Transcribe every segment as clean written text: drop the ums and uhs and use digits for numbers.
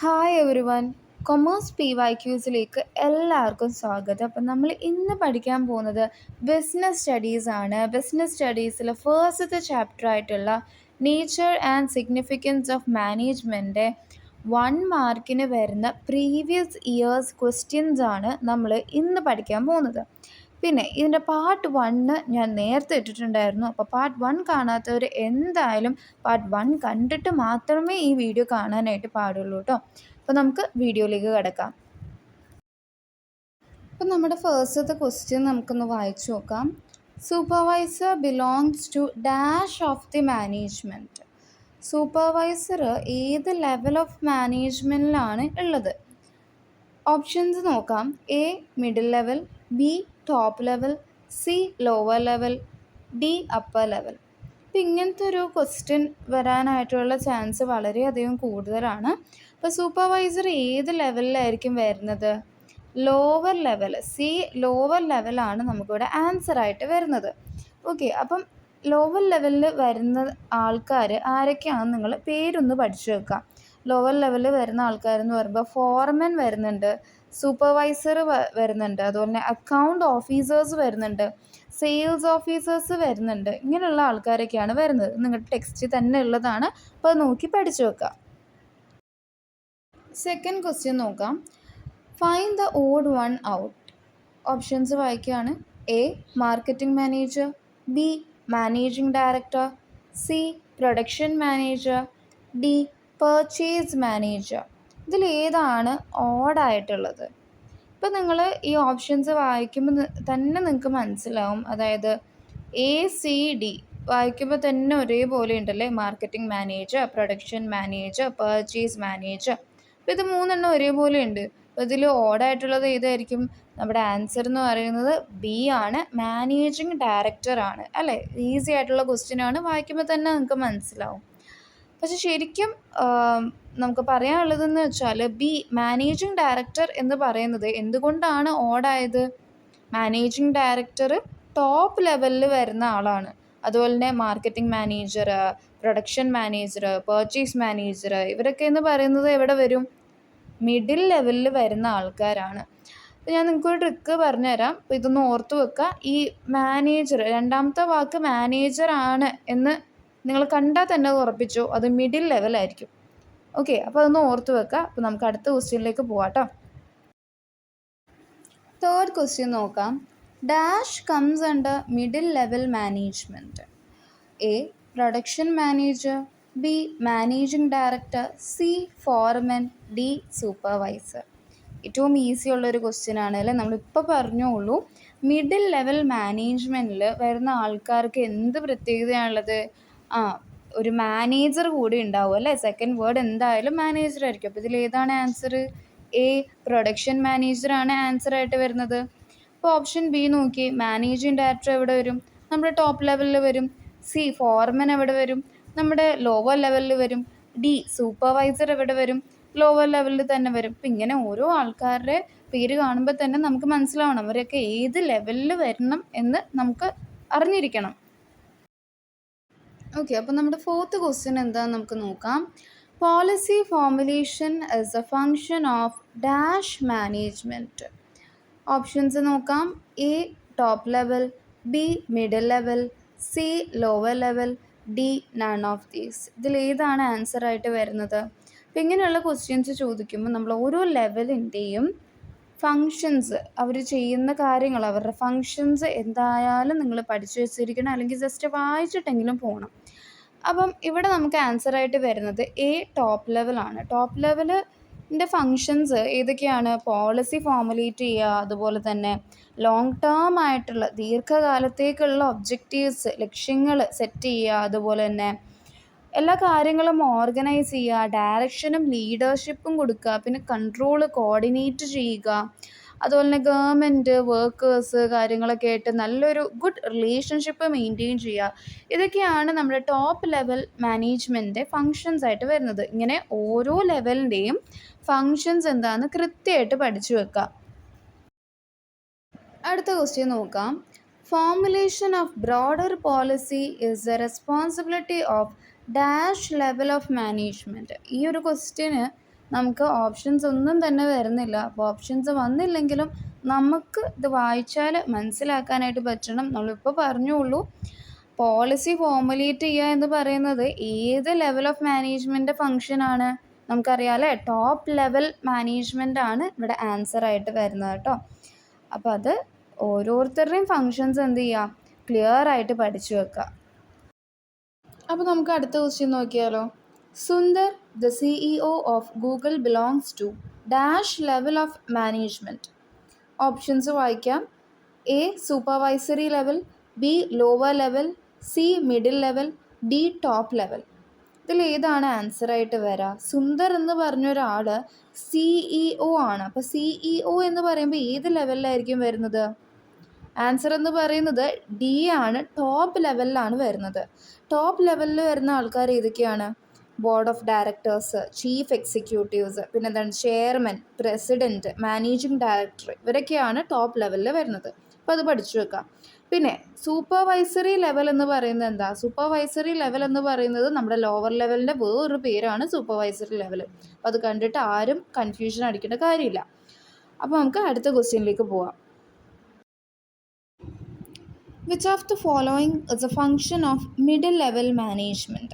Hi every one. Commerce PYQസിലേക്ക് എല്ലാവർക്കും സ്വാഗതം. അപ്പം നമ്മൾ ഇന്ന് പഠിക്കാൻ പോകുന്നത് ബിസിനസ് സ്റ്റഡീസ് ആണ്. ബിസിനസ് സ്റ്റഡീസിലെ ഫേസ്റ്റത്തെ ചാപ്റ്റർ ആയിട്ടുള്ള nature and significance of management 1 മാർക്കിന് വരുന്ന പ്രീവിയസ് ഇയേഴ്സ് ക്വസ്റ്റ്യൻസ് ആണ് നമ്മൾ ഇന്ന് പഠിക്കാൻ പോകുന്നത്. പിന്നെ ഇതിൻ്റെ പാർട്ട് 1 ഞാൻ നേരത്തെ ഇട്ടിട്ടുണ്ടായിരുന്നു. അപ്പോൾ പാർട്ട് 1 കാണാത്തവർ എന്തായാലും പാർട്ട് 1 കണ്ടിട്ട് മാത്രമേ ഈ വീഡിയോ കാണാനായിട്ട് പാടുള്ളൂ കേട്ടോ. അപ്പോൾ നമുക്ക് വീഡിയോയിലേക്ക് കിടക്കാം. അപ്പോൾ നമ്മുടെ ഫസ്റ്റത്തെ ക്വസ്റ്റ്യൻ നമുക്കൊന്ന് വായിച്ചു നോക്കാം. Supervisor belongs to dash of the management. Supervisor ഏത് ലെവൽ ഓഫ് മാനേജ്മെൻറ്റിലാണ് ഉള്ളത്? ഓപ്ഷൻസ് നോക്കാം. A middle level, B top level, C lower level, D upper level. അപ്പം ഇങ്ങനത്തെ ഒരു ക്വസ്റ്റ്യൻ വരാനായിട്ടുള്ള ചാൻസ് വളരെയധികം കൂടുതലാണ്. അപ്പോൾ സൂപ്പർവൈസർ ഏത് ലെവലിലായിരിക്കും വരുന്നത്? ലോവർ ലെവൽ, സി ലോവർ ലെവലാണ് നമുക്കിവിടെ ആൻസറായിട്ട് വരുന്നത്. ഓക്കെ, അപ്പം ലോവർ ലെവലിൽ വരുന്ന ആൾക്കാർ ആരൊക്കെയാണെന്ന് നിങ്ങൾ പേരൊന്ന് പഠിച്ചു വെക്കാം. ലോവർ ലെവലിൽ വരുന്ന ആൾക്കാരെന്ന് പറയുമ്പോൾ ഫോർമൻ വരുന്നുണ്ട്, സൂപ്പർവൈസർ വരുന്നുണ്ട്, അതുപോലെ തന്നെ അക്കൗണ്ട് ഓഫീസേഴ്സ് വരുന്നുണ്ട്, സെയിൽസ് ഓഫീസേഴ്സ് വരുന്നുണ്ട്. ഇങ്ങനെയുള്ള ആൾക്കാരൊക്കെയാണ് വരുന്നത്. നിങ്ങളുടെ ടെക്സ്റ്റിൽ തന്നെ ഉള്ളതാണ്, അപ്പോൾ നോക്കി പഠിച്ചു വെക്കാം. സെക്കൻഡ് ക്വസ്റ്റ്യൻ നോക്കാം. Find the odd one out. Options വായിക്കുകയാണ്. A marketing manager, B managing director, C production manager, D purchase manager. ഇതിലേതാണ് ഓഡായിട്ടുള്ളത്? ഇപ്പം നിങ്ങൾ ഈ ഓപ്ഷൻസ് വായിക്കുമ്പോൾ തന്നെ നിങ്ങൾക്ക് മനസ്സിലാവും. അതായത് ACD വായിക്കുമ്പോൾ തന്നെ ഒരേപോലെ ഉണ്ടല്ലേ. Marketing manager, production manager, purchase manager. അപ്പോൾ ഇത് മൂന്നെണ്ണം ഒരേപോലെ ഉണ്ട്. അപ്പോൾ ഇതിൽ ഓഡായിട്ടുള്ളത് ഏതായിരിക്കും? നമ്മുടെ ആൻസർ എന്ന് പറയുന്നത് ബി ആണ്, മാനേജിങ് ഡയറക്ടർ ആണ് അല്ലേ. ഈസി ആയിട്ടുള്ള ക്വസ്റ്റ്യൻ ആണ്, വായിക്കുമ്പോൾ തന്നെ നിങ്ങൾക്ക് മനസ്സിലാവും. പക്ഷെ ശരിക്കും നമുക്ക് പറയാനുള്ളതെന്ന് വെച്ചാൽ ബി മാനേജിങ് ഡയറക്ടർ എന്ന് പറയുന്നത് എന്തുകൊണ്ടാണ് ഓഡായത്? മാനേജിങ് ഡയറക്ടർ ടോപ്പ് ലെവലിൽ വരുന്ന ആളാണ്. അതുപോലെ തന്നെ marketing manager, production manager, purchase manager, ഇവരൊക്കെ എന്ന് പറയുന്നത് എവിടെ വരും? മിഡിൽ ലെവലിൽ വരുന്ന ആൾക്കാരാണ്. അപ്പോൾ ഞാൻ നിങ്ങൾക്കൊരു ട്രിക്ക് പറഞ്ഞുതരാം. അപ്പോൾ ഇതൊന്ന് ഓർത്ത് വെക്കുക. ഈ മാനേജർ, രണ്ടാമത്തെ വാക്ക് മാനേജർ ആണ് എന്ന് നിങ്ങൾ കണ്ടാൽ തന്നെ ഉറപ്പിച്ചോ, അത് മിഡിൽ ലെവലായിരിക്കും. ഓക്കെ, അപ്പോൾ അതൊന്ന് ഓർത്ത് വെക്കുക. അപ്പോൾ നമുക്ക് അടുത്ത ക്വസ്റ്റ്യനിലേക്ക് പോവാം കേട്ടോ. തേർഡ് ക്വസ്റ്റ്യൻ നോക്കാം. Dash comes under middle level management. A production manager, B managing director, C Foreman, D supervisor. ഏറ്റവും ഈസി ഉള്ളൊരു ക്വസ്റ്റ്യൻ ആണ് അല്ലേ. നമ്മളിപ്പോൾ പറഞ്ഞോളൂ, മിഡിൽ ലെവൽ മാനേജ്മെൻറ്റിൽ വരുന്ന ആൾക്കാർക്ക് എന്ത് പ്രത്യേകതയാണുള്ളത്? ഒരു മാനേജർ കൂടി ഉണ്ടാവും അല്ലേ. സെക്കൻഡ് വേർഡ് എന്തായാലും മാനേജർ ആയിരിക്കും. അപ്പോൾ ഇതിൽ ഏതാണ് ആൻസർ? എ പ്രൊഡക്ഷൻ മാനേജറാണ് ആൻസറായിട്ട് വരുന്നത്. അപ്പോൾ ഓപ്ഷൻ ബി നോക്കി. മാനേജിങ് ഡയറക്ടർ എവിടെ വരും? നമ്മുടെ ടോപ്പ് ലെവലിൽ വരും. സി ഫോർമൻ എവിടെ വരും? നമ്മുടെ ലോവർ ലെവലിൽ വരും. ഡി സൂപ്പർവൈസർ എവിടെ വരും? ലോവർ ലെവലിൽ തന്നെ വരും. അപ്പം ഇങ്ങനെ ഓരോ ആൾക്കാരുടെ പേര് കാണുമ്പോൾ തന്നെ നമുക്ക് മനസ്സിലാവണം അവരൊക്കെ ഏത് ലെവലിൽ വരണം എന്ന് നമുക്ക് അറിഞ്ഞിരിക്കണം. ഓക്കെ, അപ്പോൾ നമ്മുടെ ഫോർത്ത് ക്വസ്റ്റ്യൻ എന്താണെന്ന് നമുക്ക് നോക്കാം. Policy formulation is a function of dash management. Options നോക്കാം. A top level, B middle level, C lower level, D none of these. ഇതിലേതാണ് ആൻസറായിട്ട് വരുന്നത്? അപ്പോൾ ഇങ്ങനെയുള്ള ക്വസ്റ്റ്യൻസ് ചോദിക്കുമ്പോൾ നമ്മൾ ഓരോ ലെവലിൻ്റെയും ഫങ്ഷൻസ്, അവർ ചെയ്യുന്ന കാര്യങ്ങൾ, അവരുടെ ഫങ്ഷൻസ് എന്തായാലും നിങ്ങൾ പഠിച്ചു വെച്ചിരിക്കണം, അല്ലെങ്കിൽ ജസ്റ്റ് വായിച്ചിട്ടെങ്കിലും പോകണം. അപ്പം ഇവിടെ നമുക്ക് ആൻസറായിട്ട് വരുന്നത് എ ടോപ്പ് ലെവലാണ്. ടോപ്പ് ലെവലിൻ്റെ ഫങ്ഷൻസ് ഏതൊക്കെയാണ്? പോളിസി ഫോർമുലേറ്റ് ചെയ്യുക, അതുപോലെ തന്നെ ലോങ് ടേം ആയിട്ടുള്ള ദീർഘകാലത്തേക്കുള്ള ഒബ്ജക്റ്റീവ്സ്, ലക്ഷ്യങ്ങൾ സെറ്റ് ചെയ്യുക, അതുപോലെ തന്നെ എല്ലാ കാര്യങ്ങളും ഓർഗനൈസ് ചെയ്യുക, ഡയറക്ഷനും ലീഡർഷിപ്പും കൊടുക്കുക, പിന്നെ കൺട്രോൾ കോർഡിനേറ്റ് ചെയ്യുക, അതുപോലെ തന്നെ ഗവൺമെൻറ്, വർക്കേഴ്സ് കാര്യങ്ങളൊക്കെ ആയിട്ട് നല്ലൊരു ഗുഡ് റിലേഷൻഷിപ്പ് മെയിൻറ്റെയിൻ ചെയ്യുക. ഇതൊക്കെയാണ് നമ്മുടെ ടോപ്പ് ലെവൽ മാനേജ്മെൻറ്റിൻ്റെ ഫങ്ഷൻസ് ആയിട്ട് വരുന്നത്. ഇങ്ങനെ ഓരോ ലെവലിൻ്റെയും ഫങ്ഷൻസ് എന്താണെന്ന് കൃത്യമായിട്ട് പഠിച്ചു വെക്കുക. അടുത്ത ക്വസ്റ്റ്യൻ നോക്കാം. Formulation of broader policy is the responsibility of dash level of management. ഈ ഒരു ക്വസ്റ്റ്യന് നമുക്ക് ഓപ്ഷൻസ് ഒന്നും തന്നെ വരുന്നില്ല. അപ്പോൾ ഓപ്ഷൻസ് വന്നില്ലെങ്കിലും നമുക്ക് ഇത് വായിച്ചാൽ മനസ്സിലാക്കാനായിട്ട് പറ്റണം. നമ്മളിപ്പോൾ പറഞ്ഞുള്ളൂ, പോളിസി ഫോർമുലേറ്റ് ചെയ്യുക എന്ന് പറയുന്നത് ഏത് ലെവൽ ഓഫ് മാനേജ്മെൻറ്റ് ഫങ്ഷനാണ്? നമുക്കറിയാം അല്ലേ, ടോപ്പ് ലെവൽ മാനേജ്മെൻ്റ് ആണ് ഇവിടെ ആൻസർ ആയിട്ട് വരുന്നത് കേട്ടോ. അപ്പോൾ അത് ഓരോരുത്തരുടെയും ഫങ്ഷൻസ് എന്ത് ചെയ്യുക, ക്ലിയർ ആയിട്ട് പഠിച്ചു വെക്കുക. അപ്പോൾ നമുക്ക് അടുത്ത ക്വസ്റ്റ്യൻ നോക്കിയാലോ. Sundar, the CEO of Google belongs to dash level of management. Options വായിക്കാം. A supervisory level, B lower level, C middle level, D top level. ഇതിൽ ഏതാണ് ആൻസർ ആയിട്ട് വരിക? സുന്ദർ എന്ന് പറഞ്ഞൊരാൾ CEO ആണ്. അപ്പോൾ CEO എന്ന് പറയുമ്പോൾ ഏത് ലെവലിലായിരിക്കും വരുന്നത്? ആൻസർ എന്ന് പറയുന്നത് ഡി ആണ്, ടോപ്പ് ലെവലിലാണ് വരുന്നത്. ടോപ്പ് ലെവലിൽ വരുന്ന ആൾക്കാർ ഏതൊക്കെയാണ്? Board of directors, chief executives, പിന്നെ എന്താണ് ചെയർമാൻ, പ്രസിഡൻറ്റ്, മാനേജിങ് ഡയറക്ടർ, ഇവരൊക്കെയാണ് ടോപ്പ് ലെവലിൽ വരുന്നത്. അപ്പോൾ അത് പഠിച്ചു വെക്കാം. പിന്നെ സൂപ്പർവൈസറി ലെവൽ എന്ന് പറയുന്നത് എന്താ? സൂപ്പർവൈസറി ലെവൽ എന്ന് പറയുന്നത് നമ്മുടെ ലോവർ ലെവലിൻ്റെ വേറൊരു പേരാണ് സൂപ്പർവൈസറി ലെവൽ. അപ്പോൾ അത് കണ്ടിട്ട് ആരും കൺഫ്യൂഷൻ അടിക്കേണ്ട കാര്യമില്ല. അപ്പോൾ നമുക്ക് അടുത്ത ക്വസ്റ്റ്യനിലേക്ക് പോവാം. Which of the following is a function of middle level management?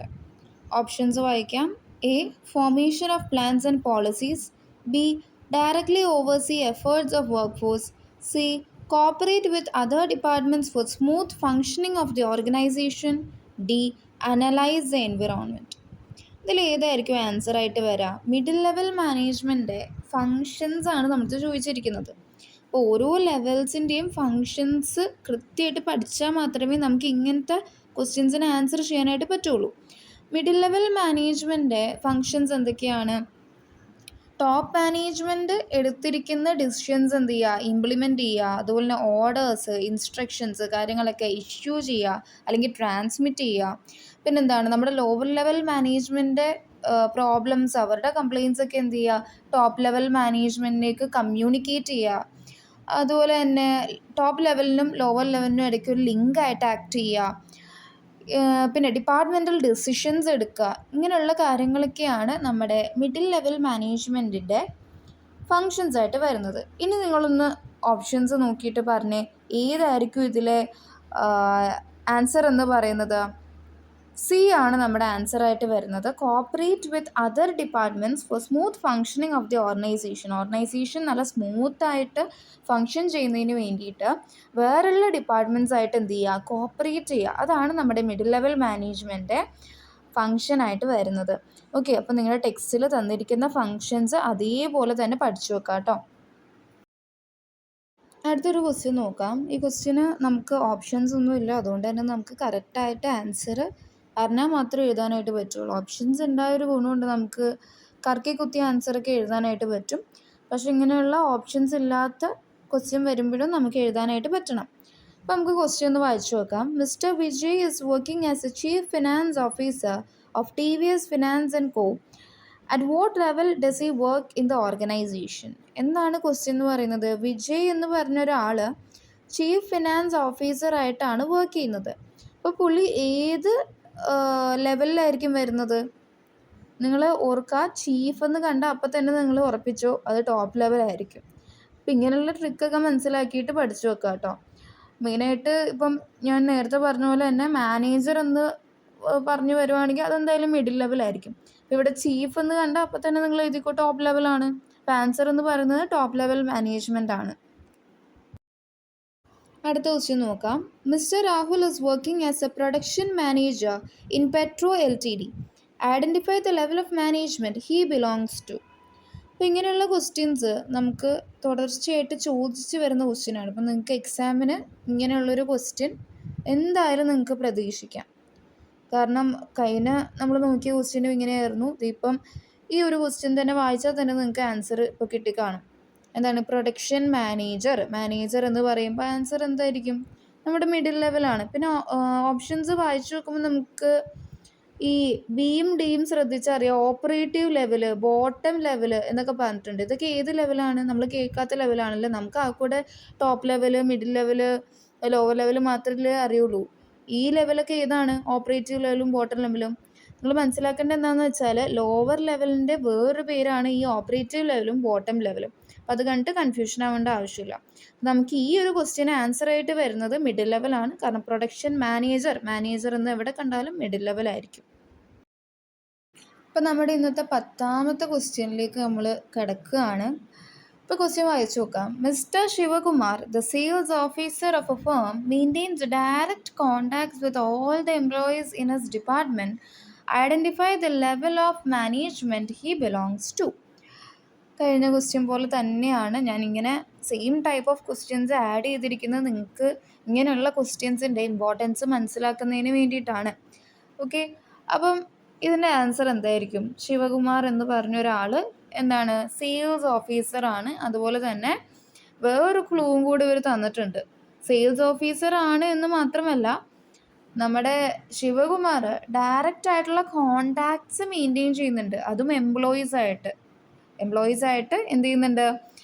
Options വായിക്കാം. A formation of plans and policies, B directly oversee efforts of work force, C cooperate with other departments for smooth functioning of the organisation, D analyse the environment. ഇതിൽ ഏതായിരിക്കും answer ആയിട്ട് വരിക? Middle level management functions ആണ് നമുക്ക് ചോദിച്ചിരിക്കുന്നത്. അപ്പോൾ ഓരോ ലെവൽസിൻ്റെയും functions കൃത്യമായിട്ട് പഠിച്ചാൽ മാത്രമേ നമുക്ക് ഇങ്ങനത്തെ ക്വസ്റ്റ്യൻസിന് ആൻസർ ചെയ്യാനായിട്ട് പറ്റുള്ളൂ. മിഡിൽ ലെവൽ മാനേജ്മെൻറ്റ് ഫങ്ഷൻസ് എന്തൊക്കെയാണ്? ടോപ്പ് മാനേജ്മെൻറ്റ് എടുത്തിരിക്കുന്ന ഡിസിഷൻസ് എന്ത് ചെയ്യുക, ഇംപ്ലിമെൻറ്റ് ചെയ്യുക. അതുപോലെ തന്നെ ഓർഡേഴ്സ്, ഇൻസ്ട്രക്ഷൻസ് കാര്യങ്ങളൊക്കെ ഇഷ്യൂ ചെയ്യുക അല്ലെങ്കിൽ ട്രാൻസ്മിറ്റ് ചെയ്യുക. പിന്നെന്താണ് നമ്മുടെ ലോവർ ലെവൽ മാനേജ്മെൻറ്റ് പ്രോബ്ലംസ്, അവരുടെ കംപ്ലയിൻസ് ഒക്കെ എന്ത് ചെയ്യുക, ടോപ്പ് ലെവൽ മാനേജ്മെൻറ്റിലേക്ക് കമ്മ്യൂണിക്കേറ്റ് ചെയ്യുക. അതുപോലെ തന്നെ ടോപ്പ് ലെവലിനും ലോവർ ലെവലിനും ഇടയ്ക്ക് ഒരു ലിങ്കായിട്ട് ആക്ട് ചെയ്യുക. പിന്നെ ഡിപ്പാർട്ട്മെൻറ്റൽ ഡിസിഷൻസ് എടുക്കുക. ഇങ്ങനെയുള്ള കാര്യങ്ങളൊക്കെയാണ് നമ്മുടെ മിഡിൽ ലെവൽ മാനേജ്മെൻറ്റിൻ്റെ ഫങ്ഷൻസ് ആയിട്ട് വരുന്നത്. ഇനി നിങ്ങളൊന്ന് ഓപ്ഷൻസ് നോക്കിയിട്ട് പറഞ്ഞേ, ഏതായിരിക്കും ഇതിലെ ആൻസർ എന്ന് പറയുന്നത്? സി ആണ് നമ്മുടെ ആൻസർ ആയിട്ട് വരുന്നത്. Cooperate with other departments for smooth functioning of the organisation നല്ല സ്മൂത്തായിട്ട് ഫങ്ഷൻ ചെയ്യുന്നതിന് വേണ്ടിയിട്ട് വേറെയുള്ള ഡിപ്പാർട്ട്മെൻറ്റ്സ് ആയിട്ട് എന്ത് ചെയ്യുക, കോപ്പറേറ്റ് ചെയ്യുക. അതാണ് നമ്മുടെ മിഡിൽ ലെവൽ മാനേജ്മെൻറ്റ് ഫങ്ഷനായിട്ട് വരുന്നത്. ഓക്കെ, അപ്പോൾ നിങ്ങളുടെ ടെക്സ്റ്റിൽ തന്നിരിക്കുന്ന ഫങ്ഷൻസ് അതേപോലെ തന്നെ പഠിച്ചു വെക്കാം കേട്ടോ. അടുത്തൊരു ക്വസ്റ്റ്യൻ നോക്കാം. ഈ ക്വസ്റ്റ്യന് നമുക്ക് ഓപ്ഷൻസ് ഒന്നും ഇല്ല, അതുകൊണ്ട് തന്നെ നമുക്ക് കറക്റ്റായിട്ട് ആൻസർ അറിഞ്ഞാൽ മാത്രമേ എഴുതാനായിട്ട് പറ്റുള്ളൂ. ഓപ്ഷൻസ് ഉണ്ടായൊരു ഗുണമുണ്ട്, നമുക്ക് കറക്കി കുത്തിയ ആൻസറൊക്കെ എഴുതാനായിട്ട് പറ്റും. പക്ഷേ ഇങ്ങനെയുള്ള ഓപ്ഷൻസ് ഇല്ലാത്ത ക്വസ്റ്റ്യൻ വരുമ്പോഴും നമുക്ക് എഴുതാനായിട്ട് പറ്റണം. അപ്പോൾ നമുക്ക് ക്വസ്റ്റ്യൻ ഒന്ന് വായിച്ചു നോക്കാം. Mister Vijay is working as A chief finance officer of TVS Finance and Co. At what level does he work in the organisation? എന്താണ് ക്വസ്റ്റ്യൻ എന്ന് പറയുന്നത്? വിജയ് എന്ന് പറഞ്ഞ ഒരാൾ ചീഫ് ഫിനാൻസ് ഓഫീസറായിട്ടാണ് വർക്ക് ചെയ്യുന്നത്. അപ്പോൾ പുള്ളി ഏത് ലെവലിലായിരിക്കും വരുന്നത്? നിങ്ങൾ ഓർക്കുക, ചീഫ് എന്ന് കണ്ട അപ്പം തന്നെ നിങ്ങൾ ഉറപ്പിച്ചോ അത് ടോപ്പ് ലെവലായിരിക്കും. അപ്പം ഇങ്ങനെയുള്ള ട്രിക്കൊക്കെ മനസ്സിലാക്കിയിട്ട് പഠിച്ചു വെക്കുക കേട്ടോ. മെയിനായിട്ട് ഇപ്പം ഞാൻ നേരത്തെ പറഞ്ഞ പോലെ തന്നെ മാനേജർ എന്ന് പറഞ്ഞു വരുവാണെങ്കിൽ അതെന്തായാലും മിഡിൽ ലെവലായിരിക്കും. അപ്പോൾ ഇവിടെ ചീഫ് എന്ന് കണ്ട അപ്പം തന്നെ നിങ്ങൾ എഴുതിക്കോ ടോപ്പ് ലെവലാണ്. അപ്പോൾ ആൻസർ എന്ന് പറയുന്നത് ടോപ്പ് ലെവൽ മാനേജ്മെൻ്റ് ആണ്. അടുത്ത ക്വസ്റ്റ്യൻ നോക്കാം. Mister Rahul is working as a production manager in Petro LTD. Identify the level of management he belongs to. അപ്പോൾ ഇങ്ങനെയുള്ള ക്വസ്റ്റ്യൻസ് നമുക്ക് തുടർച്ചയായിട്ട് ചോദിച്ച് വരുന്ന ക്വസ്റ്റ്യനാണ്. അപ്പോൾ നിങ്ങൾക്ക് എക്സാമിന് ഇങ്ങനെയുള്ളൊരു ക്വസ്റ്റ്യൻ എന്തായാലും നിങ്ങൾക്ക് പ്രതീക്ഷിക്കാം. കാരണം കഴിഞ്ഞ നമ്മൾ നോക്കിയ ക്വസ്റ്റ്യനും ഇങ്ങനെയായിരുന്നു. ഇപ്പം ഈ ഒരു ക്വസ്റ്റ്യൻ തന്നെ വായിച്ചാൽ തന്നെ നിങ്ങൾക്ക് ആൻസർ ഇപ്പോൾ കിട്ടിക്കാണും. എന്താണ് പ്രൊഡക്ഷൻ മാനേജർ എന്ന് പറയുമ്പോൾ ആൻസർ എന്തായിരിക്കും? നമ്മുടെ മിഡിൽ ലെവലാണ്. പിന്നെ ഓപ്ഷൻസ് വായിച്ചു നോക്കുമ്പോൾ നമുക്ക് ഈ ബിയും ഡിയും ശ്രദ്ധിച്ചറിയാം. ഓപ്പറേറ്റീവ് ലെവല്, ബോട്ടം ലെവല് എന്നൊക്കെ പറഞ്ഞിട്ടുണ്ട്. ഇതൊക്കെ ഏത് ലെവലാണ്? നമ്മൾ കേൾക്കാത്ത ലെവലാണല്ലോ. നമുക്ക് ആ കൂടെ top level, middle level, lower level മാത്രമല്ലേ അറിയുള്ളൂ. ഈ ലെവലൊക്കെ ഏതാണ്? ഓപ്പറേറ്റീവ് ലെവലും ബോട്ടം ലെവലും. നിങ്ങൾ മനസ്സിലാക്കേണ്ടത് എന്താണെന്ന് വെച്ചാൽ ലോവർ ലെവലിൻ്റെ വേറൊരു പേരാണ് ഈ ഓപ്പറേറ്റീവ് ലെവലും ബോട്ടം ലെവലും. അപ്പോൾ അത് കണ്ടിട്ട് കൺഫ്യൂഷൻ ആവേണ്ട ആവശ്യമില്ല. നമുക്ക് ഈ ഒരു ക്വസ്റ്റ്യന് ആൻസർ ആയിട്ട് വരുന്നത് മിഡിൽ ലെവലാണ്. കാരണം പ്രൊഡക്ഷൻ മാനേജർ എന്ന് എവിടെ കണ്ടാലും മിഡിൽ ലെവലായിരിക്കും. അപ്പോൾ നമ്മുടെ ഇന്നത്തെ 10ാമത്തെ ക്വസ്റ്റ്യനിലേക്ക് നമ്മൾ കിടക്കുകയാണ്. ഇപ്പോൾ ക്വസ്റ്റ്യൻ വായിച്ചു നോക്കാം. Mister Sivakumar, the sales officer of a firm, maintains direct contacts with all the employees in his department. Identify the level of management he belongs to. കഴിഞ്ഞ ക്വസ്റ്റ്യൻ പോലെ തന്നെയാണ് ഞാനിങ്ങനെ same type of questions add ചെയ്തിരിക്കുന്നത് നിങ്ങൾക്ക് ഇങ്ങനെയുള്ള ക്വസ്റ്റ്യൻസിൻ്റെ importance മനസ്സിലാക്കുന്നതിന് വേണ്ടിയിട്ടാണ്. Okay, അപ്പം ഇതിൻ്റെ ആൻസർ എന്തായിരിക്കും? ശിവകുമാർ എന്ന് പറഞ്ഞൊരാൾ എന്താണ്, സെയിൽസ് ഓഫീസറാണ്. അതുപോലെ തന്നെ വേറൊരു ക്ലൂവും കൂടി ഇവർ തന്നിട്ടുണ്ട്. സെയിൽസ് ഓഫീസറാണ് എന്ന് മാത്രമല്ല, നമ്മുടെ ശിവകുമാർ ഡയറക്റ്റ് ആയിട്ടുള്ള കോണ്ടാക്ട്സ് മെയിൻറ്റെയിൻ ചെയ്യുന്നുണ്ട്, അതും എംപ്ലോയീസ് ആയിട്ട് എന്ത് ചെയ്യുന്നുണ്ട്,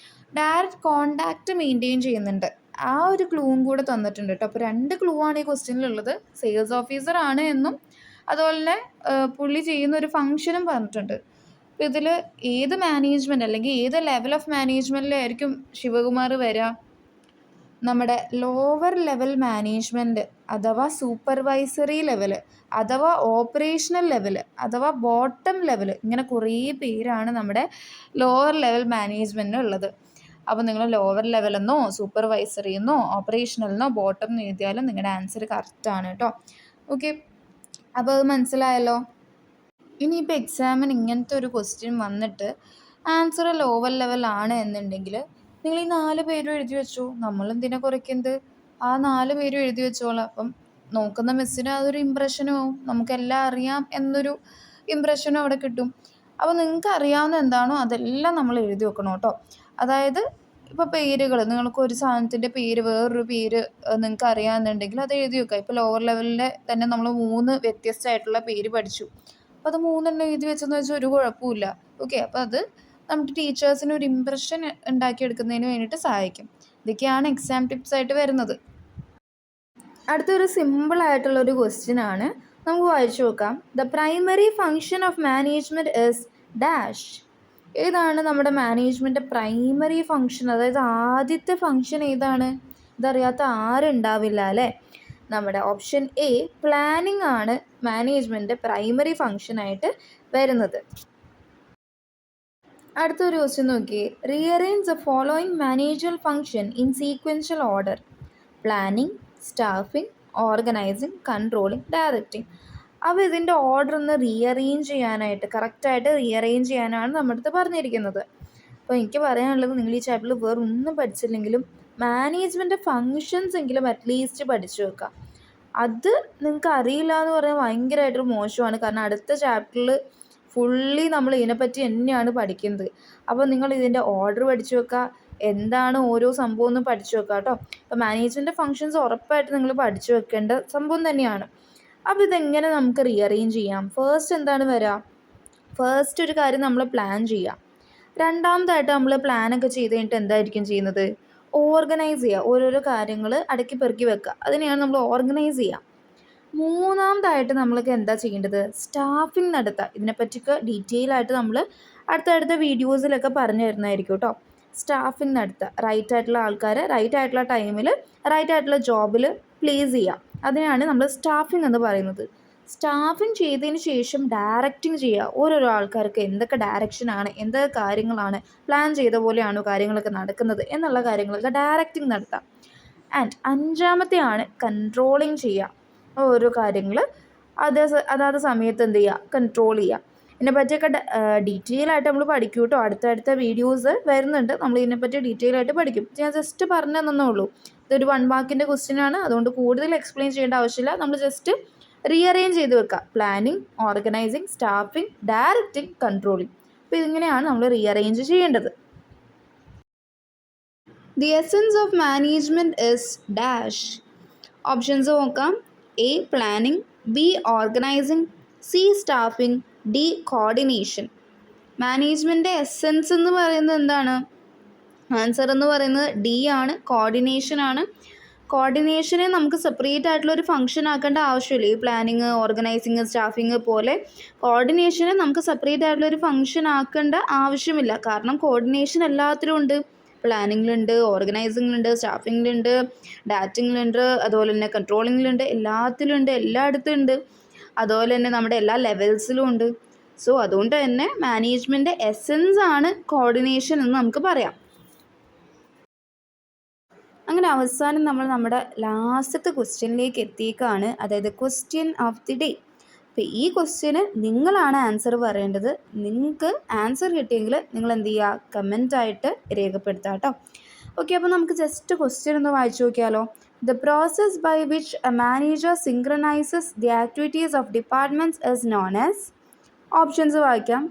ഡയറക്റ്റ് കോണ്ടാക്റ്റ് മെയിൻറ്റെയിൻ ചെയ്യുന്നുണ്ട്. ആ ഒരു ക്ലൂവും കൂടെ തന്നിട്ടുണ്ട് കേട്ടോ. അപ്പോൾ 2 ക്ലൂ ആണ് ഈ ക്വസ്റ്റ്യനിലുള്ളത്. സെയിൽസ് ഓഫീസർ ആണ് എന്നും അതുപോലെ തന്നെ പുള്ളി ചെയ്യുന്ന ഒരു ഫങ്ഷനും പറഞ്ഞിട്ടുണ്ട്. അപ്പോൾ ഇതിൽ ഏത് മാനേജ്മെൻറ്റ് അല്ലെങ്കിൽ ഏത് ലെവൽ ഓഫ് മാനേജ്മെൻറ്റിലായിരിക്കും ശിവകുമാർ വരിക? നമ്മുടെ ലോവർ ലെവൽ മാനേജ്മെൻറ്റ് അഥവാ സൂപ്പർവൈസറി ലെവൽ അഥവാ ഓപ്പറേഷണൽ ലെവൽ അഥവാ ബോട്ടം ലെവൽ, ഇങ്ങനെ കുറേ പേരാണ് നമ്മുടെ ലോവർ ലെവൽ മാനേജ്മെൻറ്റിന് ഉള്ളത്. അപ്പോൾ നിങ്ങൾ ലോവർ ലെവലെന്നോ സൂപ്പർവൈസറി എന്നോ ഓപ്പറേഷണലെന്നോ ബോട്ടം എന്ന് എഴുതിയാലും നിങ്ങളുടെ ആൻസർ കറക്റ്റാണ് കേട്ടോ. ഓക്കെ, അപ്പോൾ അത് മനസ്സിലായല്ലോ. ഇനിയിപ്പോൾ എക്സാമിന് ഇങ്ങനത്തെ ഒരു ക്വസ്റ്റ്യൻ വന്നിട്ട് ആൻസർ ലോവർ ലെവലാണ് എന്നുണ്ടെങ്കിൽ നിങ്ങൾ ഈ 4 പേരും എഴുതി വെച്ചോ. നമ്മളെന്തിനാ കുറയ്ക്കുന്നത്? ആ 4 പേരും എഴുതി വെച്ചോളാം. അപ്പം നോക്കുന്ന മിസ്സിന് അതൊരു ഇമ്പ്രഷനും ആവും, നമുക്കെല്ലാം അറിയാം എന്നൊരു ഇമ്പ്രഷനും അവിടെ കിട്ടും. അപ്പോൾ നിങ്ങൾക്ക് അറിയാവുന്ന എന്താണോ അതെല്ലാം നമ്മൾ എഴുതി വെക്കണം കേട്ടോ. അതായത് ഇപ്പോൾ പേരുകൾ, നിങ്ങൾക്ക് ഒരു സാധനത്തിൻ്റെ പേര് വേറൊരു പേര് നിങ്ങൾക്ക് അറിയാമെന്നുണ്ടെങ്കിൽ അത് എഴുതി വെക്കുക. ഇപ്പോൾ ലോവർ ലെവലിൻ്റെ തന്നെ നമ്മൾ 3 വ്യത്യസ്തമായിട്ടുള്ള പേര് പഠിച്ചു. അപ്പോൾ അത് 3 എഴുതി വെച്ചെന്ന് വെച്ചാൽ ഒരു കുഴപ്പമില്ല. ഓക്കെ, അപ്പോൾ അത് നമ്മുടെ ടീച്ചേഴ്സിന് ഒരു ഇമ്പ്രഷൻ ഉണ്ടാക്കിയെടുക്കുന്നതിന് വേണ്ടിയിട്ട് സഹായിക്കും. ഇതൊക്കെയാണ് എക്സാം ടിപ്സ് ആയിട്ട് വരുന്നത്. അടുത്തൊരു സിമ്പിളായിട്ടുള്ളൊരു ക്വസ്റ്റ്യൻ ആണ്, നമുക്ക് വായിച്ചു നോക്കാം. The primary function of management is dash. ഏതാണ് നമ്മുടെ മാനേജ്മെൻറ്റ് പ്രൈമറി ഫങ്ഷൻ? അതായത് ആദ്യത്തെ ഫങ്ഷൻ ഏതാണ്? ഇതറിയാത്ത ആരുണ്ടാവില്ല അല്ലേ? നമ്മുടെ ഓപ്ഷൻ എ പ്ലാനിങ് ആണ് മാനേജ്മെൻറ്റ് പ്രൈമറി ഫങ്ഷനായിട്ട് വരുന്നത്. അടുത്തൊരു ക്വസ്റ്റ്യൻ നോക്കിയേ. Rearrange the following managerial function in sequential order. Planning, staffing, organising, controlling, directing. അപ്പോൾ ഇതിൻ്റെ ഓർഡർ ഒന്ന് റീഅറേഞ്ച് ചെയ്യാനായിട്ട്, കറക്റ്റായിട്ട് റീഅറേഞ്ച് ചെയ്യാനാണ് നമ്മുടെ അടുത്ത് പറഞ്ഞിരിക്കുന്നത്. അപ്പോൾ എനിക്ക് പറയാനുള്ളത്, നിങ്ങൾ ഈ ചാപ്റ്ററിൽ വേറെ ഒന്നും പഠിച്ചില്ലെങ്കിലും മാനേജ്മെൻറ്റ് ഫങ്ഷൻസ് എങ്കിലും അറ്റ്ലീസ്റ്റ് പഠിച്ചു വെക്കുക. അത് നിങ്ങൾക്ക് അറിയില്ല എന്ന് പറയാൻ ഭയങ്കരമായിട്ടൊരു മോശമാണ്. കാരണം അടുത്ത ചാപ്റ്ററിൽ ഫുള്ളി നമ്മൾ ഇതിനെപ്പറ്റി തന്നെയാണ് പഠിക്കുന്നത്. അപ്പോൾ നിങ്ങൾ ഇതിൻ്റെ ഓർഡർ പഠിച്ചു വെക്കുക, എന്താണ് ഓരോ സംഭവം ഒന്ന് പഠിച്ചു വെക്കുക കേട്ടോ. അപ്പോൾ മാനേജ്മെൻറ്റ് ഫങ്ഷൻസ് ഉറപ്പായിട്ട് നിങ്ങൾ പഠിച്ചു വെക്കേണ്ട സംഭവം തന്നെയാണ്. അപ്പോൾ ഇതെങ്ങനെ നമുക്ക് റീഅറേഞ്ച് ചെയ്യാം? ഫസ്റ്റ് എന്താണ് വരിക? ഫസ്റ്റ് ഒരു കാര്യം നമ്മൾ പ്ലാൻ ചെയ്യുക. രണ്ടാമതായിട്ട് നമ്മൾ പ്ലാനൊക്കെ ചെയ്ത് കഴിഞ്ഞിട്ട് എന്തായിരിക്കും ചെയ്യുന്നത്? ഓർഗനൈസ് ചെയ്യുക. ഓരോരോ കാര്യങ്ങൾ അടുക്കി പെറുക്കി വെക്കുക, അതിനെയാണ് നമ്മൾ ഓർഗനൈസ് ചെയ്യുക. മൂന്നാമതായിട്ട് നമ്മൾക്ക് എന്താ ചെയ്യേണ്ടത്? സ്റ്റാഫിംഗ് നടത്തുക. ഇതിനെപ്പറ്റിയൊക്കെ ഡീറ്റെയിൽ ആയിട്ട് നമ്മൾ അടുത്തടുത്ത വീഡിയോസിലൊക്കെ പറഞ്ഞു തരുന്നതായിരിക്കും കേട്ടോ. സ്റ്റാഫിംഗ് നടത്തുക, റൈറ്റ് ആയിട്ടുള്ള ആൾക്കാരെ റൈറ്റ് ആയിട്ടുള്ള ടൈമിൽ റൈറ്റ് ആയിട്ടുള്ള ജോബിൽ പ്ലേസ് ചെയ്യുക. അതിനാണ് നമ്മൾ സ്റ്റാഫിംഗ് എന്ന് പറയുന്നത്. സ്റ്റാഫിംഗ് ചെയ്തതിന് ശേഷം ഡയറക്റ്റിംഗ് ചെയ്യുക. ഓരോരോ ആൾക്കാർക്ക് എന്തൊക്കെ ഡയറക്ഷനാണ്, എന്തൊക്കെ കാര്യങ്ങളാണ് പ്ലാൻ ചെയ്ത പോലെയാണോ കാര്യങ്ങളൊക്കെ നടക്കുന്നത് എന്നുള്ള കാര്യങ്ങളൊക്കെ ഡയറക്റ്റിംഗ് നടത്താം. ആൻഡ് 5ാമത്തെയാണ് കൺട്രോളിങ് ചെയ്യുക. ഓരോ കാര്യങ്ങൾ അതാത് സമയത്ത് എന്ത് ചെയ്യുക? കൺട്രോൾ ചെയ്യുക. ഇതിനെപ്പറ്റിയൊക്കെ ഡീറ്റെയിൽ ആയിട്ട് നമ്മൾ പഠിക്കും കേട്ടോ. അടുത്തടുത്ത വീഡിയോസ് വരുന്നുണ്ട്, നമ്മൾ ഇതിനെപ്പറ്റി ഡീറ്റെയിൽ ആയിട്ട് പഠിക്കും. ഞാൻ ജസ്റ്റ് പറഞ്ഞു തന്നേ ഉള്ളൂ. ഇതൊരു 1 മാർക്കിൻ്റെ ക്വസ്റ്റ്യൻ ആണ്, അതുകൊണ്ട് കൂടുതൽ എക്സ്പ്ലെയിൻ ചെയ്യേണ്ട ആവശ്യമില്ല. നമ്മൾ ജസ്റ്റ് റീഅറേഞ്ച് ചെയ്ത് വെക്കുക. Planning, organising, staffing, directing, controlling. അപ്പോൾ ഇതിങ്ങനെയാണ് നമ്മൾ റീഅറേഞ്ച് ചെയ്യേണ്ടത്. The essence of management is dash. Options നോക്കാം. A planning, B organising, C staffing, D coordination. Management essence എന്ന് പറയുന്നത് എന്താണ്? ആൻസർ എന്ന് പറയുന്നത് ഡി ആണ്, കോർഡിനേഷൻ ആണ്. കോർഡിനേഷനെ നമുക്ക് സെപ്പറേറ്റ് ആയിട്ടുള്ള ഒരു ഫംഗ്ഷൻ ആക്കേണ്ട ആവശ്യമില്ല. ഈ പ്ലാനിങ്, ഓർഗനൈസിങ്, സ്റ്റാഫിങ് പോലെ കോർഡിനേഷനെ നമുക്ക് സെപ്പറേറ്റ് ആയിട്ടുള്ള ഒരു ഫംഗ്ഷൻ ആക്കേണ്ട ആവശ്യമില്ല. കാരണം കോർഡിനേഷൻ എല്ലാത്തിലും ഉണ്ട്. പ്ലാനിങ്ങിലുണ്ട്, ഓർഗനൈസിങ്ങിലുണ്ട്, സ്റ്റാഫിങ്ങിലുണ്ട്, ഡാറ്റിങ്ങിലുണ്ട്, അതുപോലെ തന്നെ കൺട്രോളിങ്ങിലുണ്ട്, എല്ലാത്തിലും ഉണ്ട്, എല്ലായിടത്തും ഉണ്ട്. അതുപോലെ തന്നെ നമ്മുടെ എല്ലാ ലെവൽസിലും ഉണ്ട്. സോ അതുകൊണ്ട് തന്നെ മാനേജ്മെൻറ്റ് എസെൻസ് ആണ് കോർഡിനേഷൻ എന്ന് നമുക്ക് പറയാം. അങ്ങനെ അവസാനം നമ്മൾ നമ്മുടെ ലാസ്റ്റത്തെ ക്വസ്റ്റ്യനിലേക്ക് എത്തിയേക്കാണ്, അതായത് ക്വസ്റ്റ്യൻ ഓഫ് ദി ഡേ. അപ്പോൾ ഈ ക്വസ്റ്റ്യന് നിങ്ങളാണ് ആൻസർ പറയേണ്ടത്. നിങ്ങൾക്ക് ആൻസർ കിട്ടിയെങ്കിൽ നിങ്ങൾ എന്ത് ചെയ്യുക, കമൻ്റായിട്ട് രേഖപ്പെടുത്തുക കേട്ടോ. ഓക്കെ, അപ്പോൾ നമുക്ക് ജസ്റ്റ് ക്വസ്റ്റ്യൻ ഒന്ന് വായിച്ചു നോക്കിയാലോ. The process by which a manager synchronises the activities of departments is known as. Options വായിക്കാം.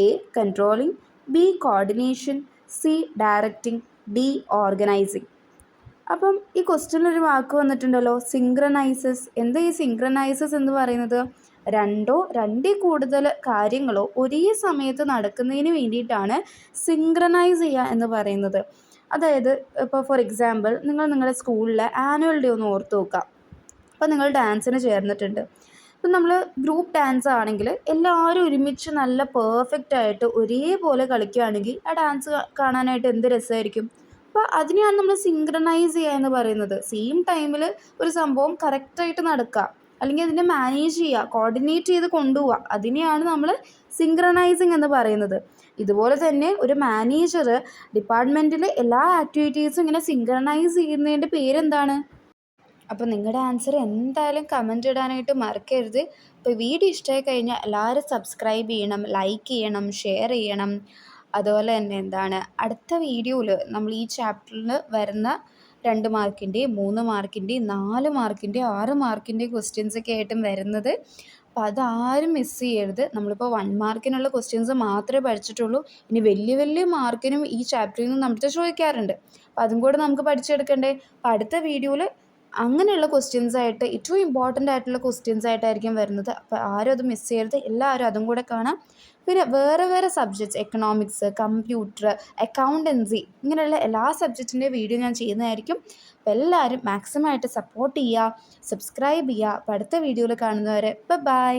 A controlling, B coordination, C directing, D organising. അപ്പം ഈ ക്വസ്റ്റ്യനിലൊരു വാക്ക് വന്നിട്ടുണ്ടല്ലോ, സിങ്ക്രണൈസസ്. എന്താ ഈ സിങ്ക്രണൈസസ് എന്ന് പറയുന്നത്? രണ്ടിൽ കൂടുതൽ കാര്യങ്ങളോ ഒരേ സമയത്ത് നടക്കുന്നതിന് വേണ്ടിയിട്ടാണ് സിങ്ക്രണൈസ് ചെയ്യുക എന്ന് പറയുന്നത്. അതായത് ഇപ്പോൾ ഫോർ എക്സാമ്പിൾ, നിങ്ങളുടെ സ്കൂളിലെ ആനുവൽ ഡേ ഒന്ന് ഓർത്ത് നോക്കുക. അപ്പോൾ നിങ്ങൾ ഡാൻസിന് ചേർന്നിട്ടുണ്ട്. ഇപ്പം നമ്മൾ ഗ്രൂപ്പ് ഡാൻസ് ആണെങ്കിൽ എല്ലാവരും ഒരുമിച്ച് നല്ല പെർഫെക്റ്റ് ആയിട്ട് ഒരേപോലെ കളിക്കുകയാണെങ്കിൽ ആ ഡാൻസ് കാണാനായിട്ട് എന്ത് രസമായിരിക്കും. അപ്പോൾ അതിനെയാണ് നമ്മൾ സിങ്ക്രണൈസ് ചെയ്യുക എന്ന് പറയുന്നത്. സെയിം ടൈമിൽ ഒരു സംഭവം കറക്റ്റായിട്ട് നടക്കുക, അല്ലെങ്കിൽ അതിനെ മാനേജ് ചെയ്യുക, കോർഡിനേറ്റ് ചെയ്ത് കൊണ്ടുപോവുക, അതിനെയാണ് നമ്മൾ സിങ്ക്രണൈസിങ് എന്ന് പറയുന്നത്. ഇതുപോലെ തന്നെ ഒരു മാനേജർ ഡിപ്പാർട്ട്മെൻറ്റിലെ എല്ലാ ആക്ടിവിറ്റീസും ഇങ്ങനെ സിങ്ക്രണൈസ് ചെയ്യുന്നതിൻ്റെ പേരെന്താണ്? അപ്പോൾ നിങ്ങളുടെ ആൻസർ എന്തായാലും കമൻ്റ് ഇടാനായിട്ട് മറക്കരുത്. അപ്പോൾ വീഡിയോ ഇഷ്ടമായി കഴിഞ്ഞാൽ എല്ലാവരും സബ്സ്ക്രൈബ് ചെയ്യണം, ലൈക്ക് ചെയ്യണം, ഷെയർ ചെയ്യണം. അതുപോലെ തന്നെ അടുത്ത വീഡിയോയിൽ നമ്മൾ ഈ ചാപ്റ്ററിൽ വരുന്ന 2 മാർക്കിൻ്റെയും 3 മാർക്കിൻ്റെയും 4 മാർക്കിൻ്റെയും 6 മാർക്കിൻ്റെയും ക്വസ്റ്റ്യൻസൊക്കെ ആയിട്ടും വരുന്നത്. അപ്പോൾ അതാരും മിസ് ചെയ്യരുത്. നമ്മളിപ്പോൾ 1 മാർക്കിനുള്ള ക്വസ്റ്റ്യൻസ് മാത്രമേ പഠിച്ചിട്ടുള്ളൂ. ഇനി വലിയ മാർക്കിനും ഈ ചാപ്റ്ററിൽ നിന്ന് നമ്മുടെ ചോദിക്കാറുണ്ട്. അപ്പോൾ അതും കൂടെ നമുക്ക് പഠിച്ചെടുക്കണ്ടേ. അപ്പോൾ അടുത്ത വീഡിയോയിൽ അങ്ങനെയുള്ള ക്വസ്റ്റ്യൻസായിട്ട് ഏറ്റവും ഇമ്പോർട്ടൻ്റ് ആയിട്ടുള്ള ക്വസ്റ്റ്യൻസായിട്ടായിരിക്കും വരുന്നത്. അപ്പോൾ ആരും അത് മിസ് ചെയ്യരുത്, എല്ലാവരും അതും കൂടെ കാണാം. പിന്നെ വേറെ സബ്ജക്ട്സ്, എക്കണോമിക്സ്, കമ്പ്യൂട്ടർ, അക്കൗണ്ടൻസി, ഇങ്ങനെയുള്ള എല്ലാ സബ്ജക്റ്റിൻ്റെ വീഡിയോ ഞാൻ ചെയ്യുന്നതായിരിക്കും. അപ്പോൾ എല്ലാവരും മാക്സിമം ആയിട്ട് സപ്പോർട്ട് ചെയ്യുക, സബ്സ്ക്രൈബ് ചെയ്യുക. അപ്പോൾ അടുത്ത വീഡിയോയിൽ കാണുന്നവരെ ബൈ.